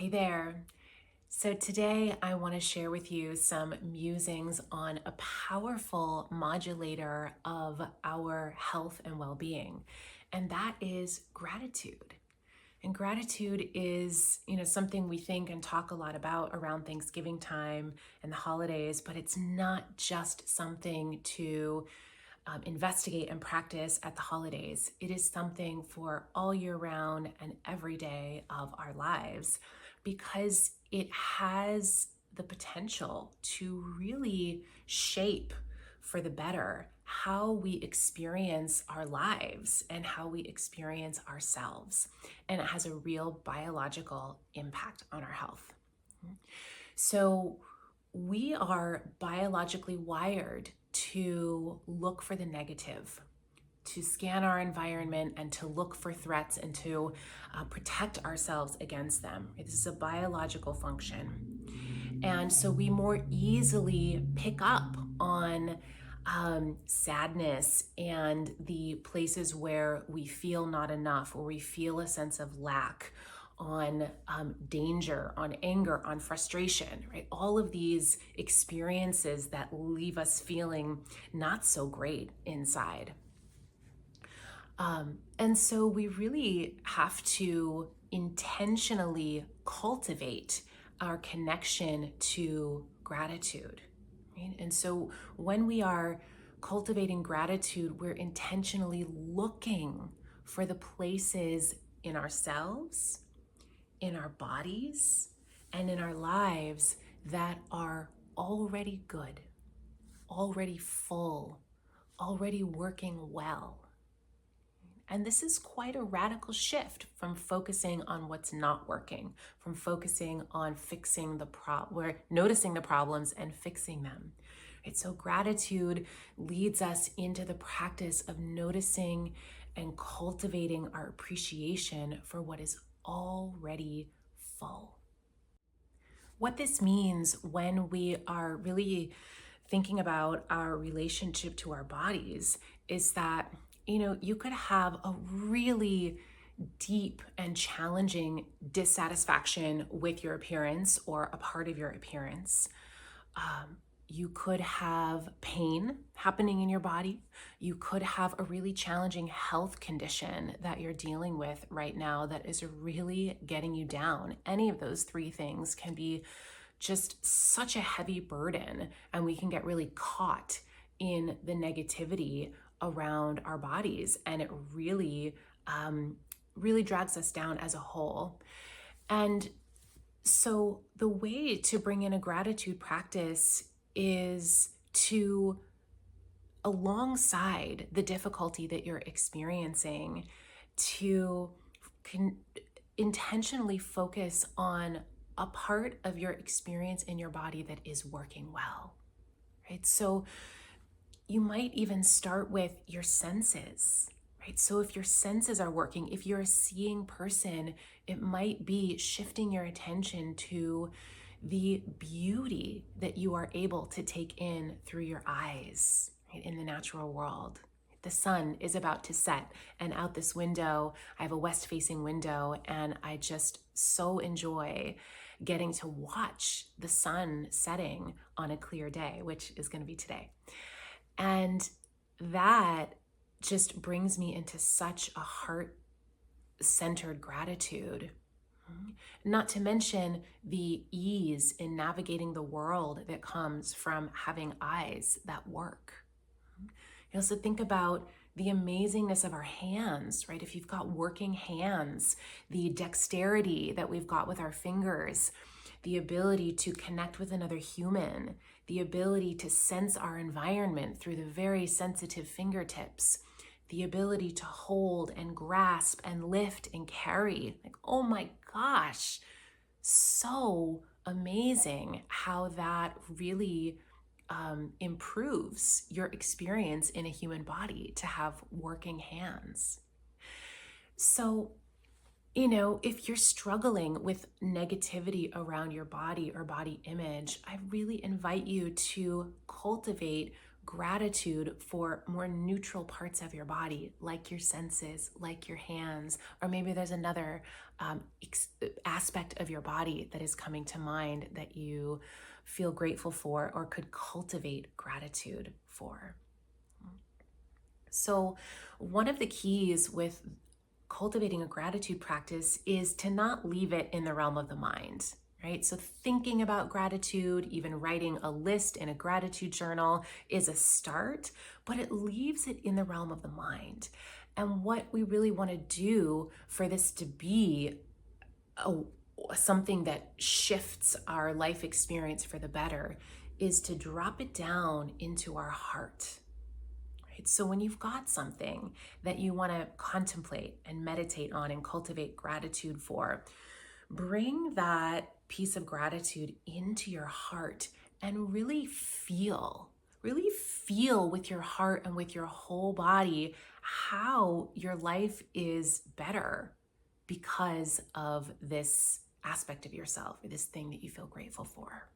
Hey there. So today I want to share with you some musings on a powerful modulator of our health and well-being, and that is gratitude. And gratitude is, something we think and talk a lot about around Thanksgiving time and the holidays, but it's not just something to investigate and practice at the holidays. It is something for all year round and every day of our lives because it has the potential to really shape for the better how we experience our lives and how we experience ourselves. And it has a real biological impact on our health. So we are biologically wired to look for the negative, to scan our environment and to look for threats and to protect ourselves against them. This is a biological function. And so we more easily pick up on sadness and the places where we feel not enough, or we feel a sense of lack, on danger, on anger, on frustration, right? All of these experiences that leave us feeling not so great inside. And so we really have to intentionally cultivate our connection to gratitude, right? And so when we are cultivating gratitude, we're intentionally looking for the places in ourselves, in our bodies, and in our lives that are already good, already full, already working well. And this is quite a radical shift from focusing on what's not working, from focusing on fixing we're noticing the problems and fixing them. Right? So gratitude leads us into the practice of noticing and cultivating our appreciation for what is already full. What this means when we are really thinking about our relationship to our bodies is that, you could have a really deep and challenging dissatisfaction with your appearance or a part of your appearance. You could have pain happening in your body. You could have a really challenging health condition that you're dealing with right now that is really getting you down. Any of those three things can be just such a heavy burden, and we can get really caught in the negativity around our bodies, and it really, really drags us down as a whole. And so the way to bring in a gratitude practice is to, alongside the difficulty that you're experiencing, to intentionally focus on a part of your experience in your body that is working well, right? So you might even start with your senses, right? So if your senses are working, if you're a seeing person, it might be shifting your attention to the beauty that you are able to take in through your eyes, right, in the natural world. The sun is about to set, and out this window, I have a west-facing window, and I just so enjoy getting to watch the sun setting on a clear day, which is going to be today. And that just brings me into such a heart-centered gratitude. Not to mention the ease in navigating the world that comes from having eyes that work. You also think about the amazingness of our hands, right? If you've got working hands, the dexterity that we've got with our fingers, the ability to connect with another human, the ability to sense our environment through the very sensitive fingertips, the ability to hold and grasp and lift and carry. Like, oh my gosh, so amazing how that really improves your experience in a human body to have working hands. So, if you're struggling with negativity around your body or body image, I really invite you to cultivate gratitude for more neutral parts of your body, like your senses, like your hands, or maybe there's another aspect of your body that is coming to mind that you feel grateful for or could cultivate gratitude for. So, one of the keys with cultivating a gratitude practice is to not leave it in the realm of the mind, right? So, thinking about gratitude, even writing a list in a gratitude journal is a start, but it leaves it in the realm of the mind. And what we really want to do for this to be something that shifts our life experience for the better is to drop it down into our heart. So when you've got something that you want to contemplate and meditate on and cultivate gratitude for, bring that piece of gratitude into your heart and really feel with your heart and with your whole body how your life is better because of this aspect of yourself or this thing that you feel grateful for.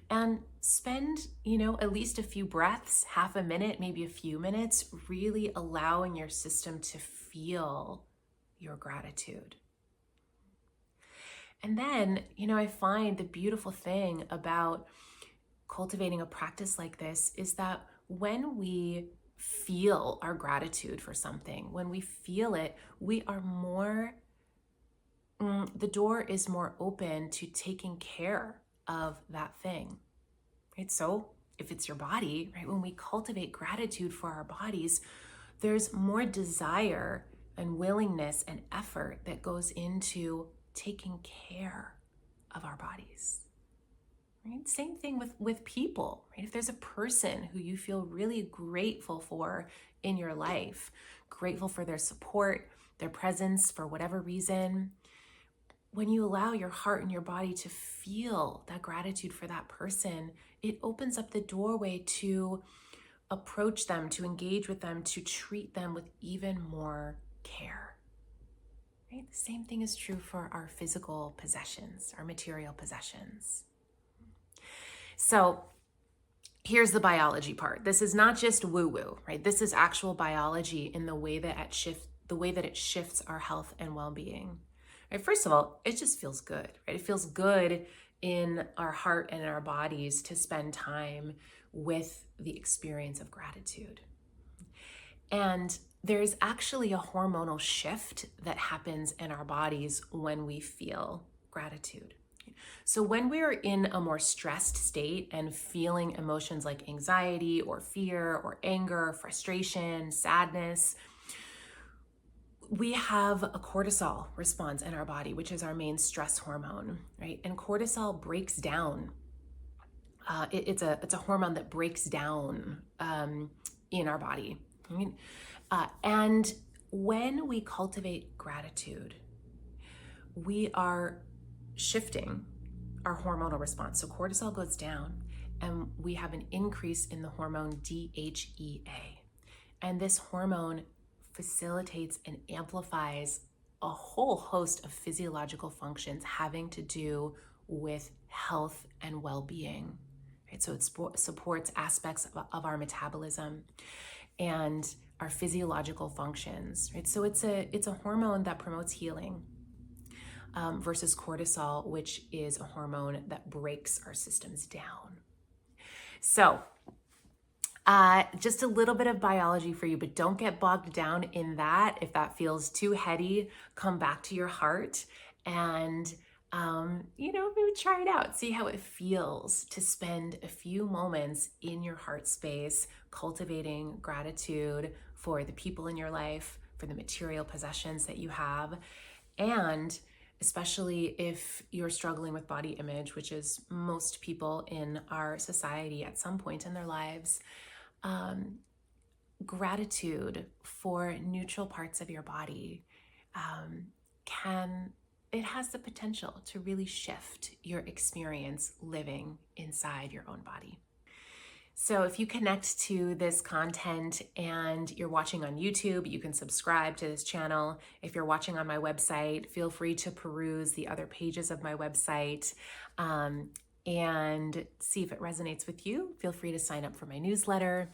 And spend, at least a few breaths, half a minute, maybe a few minutes, really allowing your system to feel your gratitude. And then, I find the beautiful thing about cultivating a practice like this is that when we feel our gratitude for something, when we feel it, we are more, the door is more open to taking care of that thing, right? So if it's your body, right, when we cultivate gratitude for our bodies, there's more desire and willingness and effort that goes into taking care of our bodies, right? Same thing with people, right? If there's a person who you feel really grateful for in your life, grateful for their support, their presence for whatever reason, when you allow your heart and your body to feel that gratitude for that person, it opens up the doorway to approach them, to engage with them, to treat them with even more care. Right? The same thing is true for our physical possessions, our material possessions. So here's the biology part. This is not just woo-woo, right? This is actual biology in the way that it shifts our health and well-being. Right? First of all, it just feels good, right? It feels good in our heart and in our bodies to spend time with the experience of gratitude. And there's actually a hormonal shift that happens in our bodies when we feel gratitude. So when we're in a more stressed state and feeling emotions like anxiety or fear or anger, frustration, sadness, we have a cortisol response in our body, which is our main stress hormone, right? And cortisol breaks down. It's a hormone that breaks down in our body. Right? And when we cultivate gratitude, we are shifting our hormonal response. So cortisol goes down, and we have an increase in the hormone DHEA. And this hormone facilitates and amplifies a whole host of physiological functions having to do with health and well-being. Right? So it supports aspects of our metabolism and our physiological functions. Right? So it's a hormone that promotes healing versus cortisol, which is a hormone that breaks our systems down. So just a little bit of biology for you, but don't get bogged down in that. If that feels too heady, come back to your heart and, maybe try it out. See how it feels to spend a few moments in your heart space, cultivating gratitude for the people in your life, for the material possessions that you have. And especially if you're struggling with body image, which is most people in our society at some point in their lives, gratitude for neutral parts of your body it has the potential to really shift your experience living inside your own body. So if you connect to this content and you're watching on YouTube, you can subscribe to this channel. If you're watching on my website, feel free to peruse the other pages of my website. and see if it resonates with you. Feel free to sign up for my newsletter.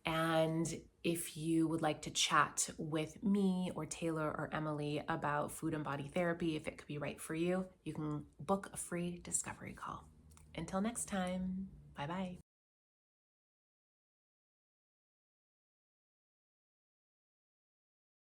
And if you would like to chat with me or Taylor or Emily about food and body therapy, if it could be right for you, you can book a free discovery call. Until next time, bye-bye.